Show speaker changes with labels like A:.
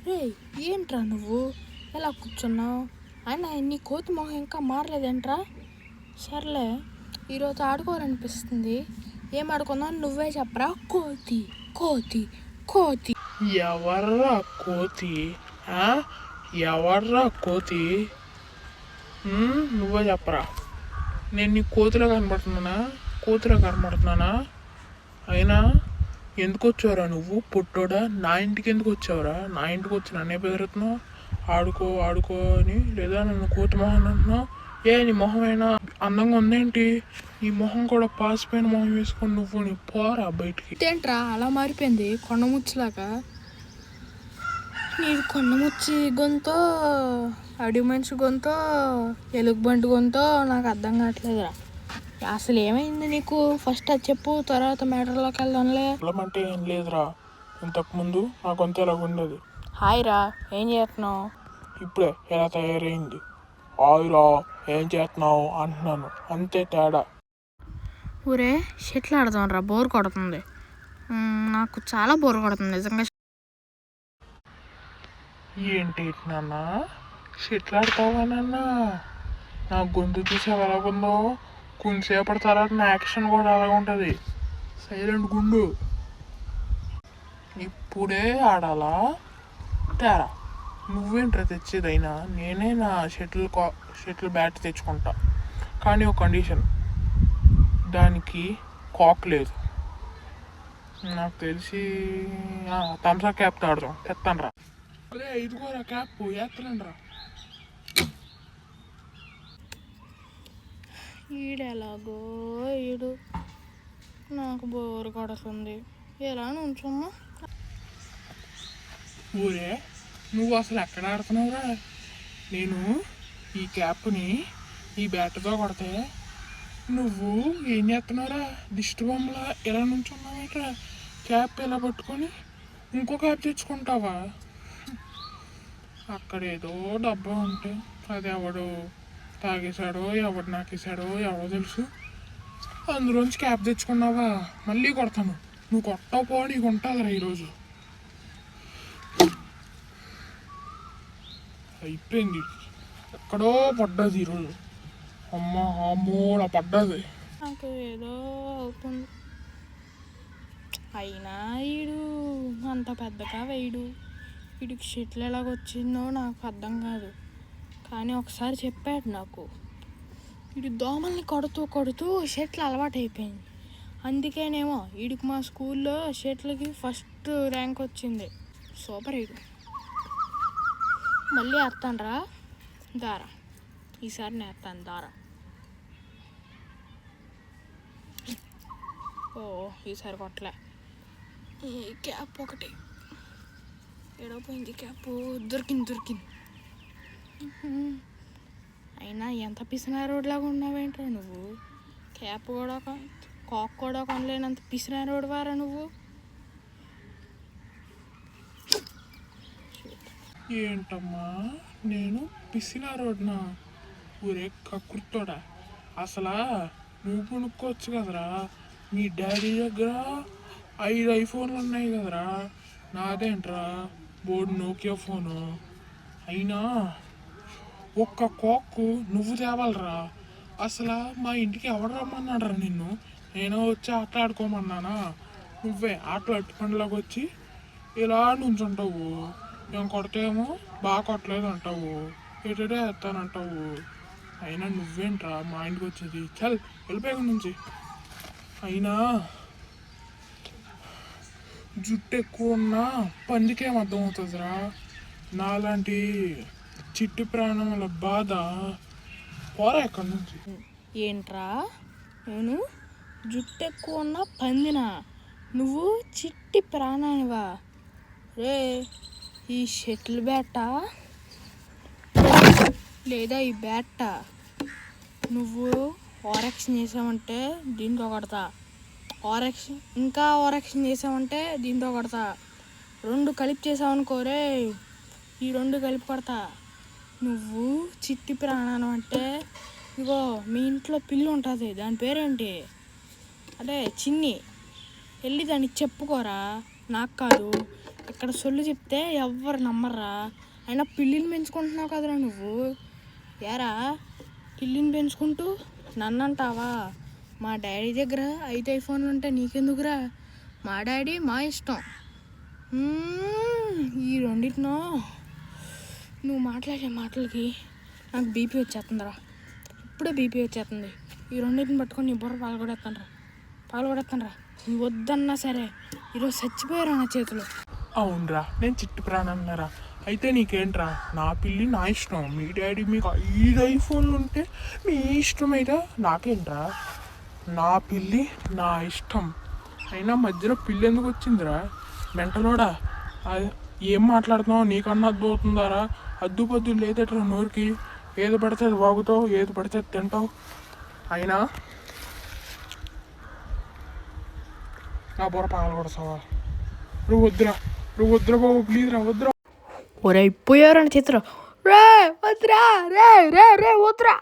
A: రే ఏంట్రా నువ్వు ఎలా కూర్చున్నావు? అయినా నీ కోతి మొహం ఇంకా మారలేదేంట్రా? సర్లే, ఈరోజు ఆడుకోవాలనిపిస్తుంది. ఏం ఆడుకుందాం నువ్వే చెప్పరా. కోతి కోతి కోతి.
B: ఎవర్రా కోతి? ఎవర్రా కోతి? నువ్వే చెప్పరా. నేను నీ కోతిలో కనబడుతున్నానా? అయినా ఎందుకు వచ్చావురా నువ్వు పొట్టోడా? నా ఇంటికి ఎందుకు వచ్చావురా? నా ఇంటికి వచ్చి నన్నే బెదురుతున్నావు. ఆడుకో అని, లేదా నన్ను కోతి మొహం అంటున్నావు. నీ మొహం అయినా అందంగా ఉందేంటి? నీ మొహం కూడా పాసిపోయిన మొహం వేసుకొని నువ్వు నీ పోరా బయటికి.
A: ఏంట్రా అలా మారిపోయింది కొండముచ్చిలాగా? నీది కొండముచ్చి గొంతో, అడవి మనిషి గొంతో, ఎలుగుబంటి గొంతో నాకు అర్థం కావట్లేదురా. అసలు ఏమైంది నీకు? ఫస్ట్ అది చెప్పు, తర్వాత మ్యాటర్లోకి వెళ్దాంలే.
B: అంటే ఏం లేదురా, ఇంతకుముందు నా గొంతు ఎలా ఉండేది.
A: హాయ్ రా, ఏం చేస్తున్నావు?
B: ఇప్పుడే ఎలా తయారైంది. హాయ్రా, ఏం చేస్తున్నావు అంటున్నాను, అంతే తేడా.
A: ఊరే షెట్లు ఆడదాం రా, బోర్ కొడుతుంది. నాకు చాలా బోర్ కొడుతుంది నిజంగా.
B: ఏంటి నాన్న షెట్లు ఆడతావా నాన్న? నా గొంతు చూసి ఎలాగుందో, కొంతసేపటి తర్వాత నా యాక్షన్ కూడా అలాగ ఉంటుంది. సైలెంట్ గుండు. ఇప్పుడే ఆడాలా? తేరా, నువ్వేంట్రా తెచ్చేదైనా? నేనే నా షటిల్ బ్యాట్ తెచ్చుకుంటా. కానీ ఒక కండిషన్, దానికి కాక్ లేదు. నాకు తెలిసి థమ్సప్ క్యాప్తో ఆడదాం. తెస్తాను రా. అదే ఇదిగోరా క్యాప్, వేస్తానండి రా.
A: ఈడెలాగో ఈడు, నాకు బోరు కొడుతుంది. ఎలా నుంచున్నా?
B: ఊరే, నువ్వు అసలు ఎక్కడ ఆడుతున్నావురా? నేను ఈ క్యాప్ని ఈ బ్యాట్తో కొడితే నువ్వు ఏం చేస్తున్నావురా? దిష్టి బొమ్మలా ఎలా నుంచున్నావుట్రా? క్యాప్ ఎలా పట్టుకొని ఇంకో క్యాప్ తెచ్చుకుంటావా? అక్కడ ఏదో డబ్బా ఉంటే అది ఎవడు తాగేశాడో, ఎవడు నాకేసాడో ఎవడో తెలుసు. అందులోంచి క్యాప్ తెచ్చుకున్నావా? మళ్ళీ కొడతాను. నువ్వు కొట్టకపో, నీకు ఉంటుందిరా ఈరోజు. అయిపోయింది, ఎక్కడో పడ్డది ఈరోజు. అమ్మోడ పడ్డది.
A: నాకు ఏదో అవుతుంది. అయినా ఈడు అంత పెద్దగా వేయడు. వీడికి షెట్లు ఎలాగొచ్చిందో నాకు అర్థం కాదు. కానీ ఒకసారి చెప్పాడు నాకు, వీడు దోమల్ని కొడుతూ షెట్లు అలవాటు అయిపోయింది. అందుకేనేమో వీడికి మా స్కూల్లో షెట్లకి ఫస్ట్ ర్యాంక్ వచ్చింది. సూపర్. వీడు మళ్ళీ వేస్తాను రా, దారా. ఈసారి నేను వేస్తాను దారా. ఈసారి కొట్టలే. ఈ క్యాప్ ఒకటి ఎడపోయింది. క్యాప్ దొరికింది. అయినా ఎంత పిసినా రోడ్లాగా ఉన్నావేంట్రా నువ్వు? క్యాప్ కూడా కాక్ కూడా కొనలేనంత పిసినా రోడ్ వారా నువ్వు.
B: ఏంటమ్మా నేను పిసినా రోడ్నా? ఊరే కక్కుర్తోడా, అసలు నువ్వు కొనుక్కోవచ్చు కదరా. మీ డాడీ దగ్గర 5 ఐఫోన్లు ఉన్నాయి కదరా, నాదేంట్రా బోర్డు నోకియా ఫోను. అయినా ఒక్క కాక్ నువ్వు తేవాలరా. అసలు మా ఇంటికి ఎవడు రమ్మన్నాడరా నిన్ను? నేను వచ్చి ఆట ఆడుకోమన్నానా? నువ్వే ఆటలు అట్టుపండ్లాగా వచ్చి ఇలా నుంచుంటావు. నేను కొడితేమో బాగా కొట్టలేదు అంటావు, ఎటడే వేస్తానంటావు. అయినా నువ్వేంట్రా మా ఇంటికి వచ్చేది? చల్ వెళ్ళిపోయాక నుంచి. అయినా జుట్టు ఎక్కువ ఉన్నా పందికేం అర్థమవుతుందిరా. నాలాంటి చిట్టి ప్రాణముల బాధ పోరా ఎక్కడి నుంచి.
A: ఏంట్రా నేను జుట్టు ఎక్కువ ఉన్నా పందినా? నువ్వు చిట్టి ప్రాణానివా? రే, ఈ షటిల్ బ్యాటా లేదా ఈ బ్యాటా నువ్వు ఓవరాక్షన్ చేసావంటే దీంతో కొడతా. ఇంకా ఓవరాక్షన్ చేసావంటే దీంతో కొడతా. 2 కలిపి చేసావనుకోరే, ఈ 2 కలిపి కొడతా. నువ్వు చిట్టి ప్రాణాలు అంటే, ఇగో మీ ఇంట్లో పిల్లి ఉంటుంది, దాని పేరేంటి? అదే చిన్ని. వెళ్ళి దానికి చెప్పుకోరా, నాకు కాదు. ఇక్కడ సొల్లు చెప్తే ఎవ్వరు నమ్మర్రా. అయినా పిల్లిని పెంచుకుంటున్నావు కదరా నువ్వు. ఏరా పిల్లిని పెంచుకుంటూ నన్ను అంటావా? మా డాడీ దగ్గర 5 ఐఫోన్లు ఉంటే నీకెందుకురా? మా డాడీ మా ఇష్టం. ఈ రెండింటినో నువ్వు మాట్లాడే మాటలకి నాకు బీపీ వచ్చేస్తుందిరా. ఇప్పుడే బీపీ వచ్చేస్తుంది. ఈ రెండింటిని పట్టుకొని నీ బుర్ర పాల్గొడేస్తానరా. నువ్వు వద్దన్నా సరే ఈరోజు చచ్చిపోయారా నా చేతిలో.
B: అవునరా, నేను చిట్టు ప్రాణన్నారా. అయితే నీకేంట్రా? నా పిల్లి నా ఇష్టం. మీ డాడీ మీకు 5 ఐఫోన్లు ఉంటే మీ ఇష్టం అయితే నాకేంట్రా? నా పిల్లి నా ఇష్టం. అయినా మధ్యలో పిల్లి ఎందుకు వచ్చిందిరా? మెంటలోడా, ఏం మాట్లాడుతున్నావు? నీకన్నా అద్దుతుందారా? అద్దుపద్దు లేదట్రా నోరుకి. ఏది పడితే అది వాగుతావు, ఏది పడితే అది తింటావు. అయినా నా బుర్ర పగలగొడతావా? నువ్వు వద్దురా బాబు, ప్లీజ్ రా, వద్దురా.
A: ఒరే అయిపోయారు నా చేతిలో. రే వద్దురా, రే వద్దురా.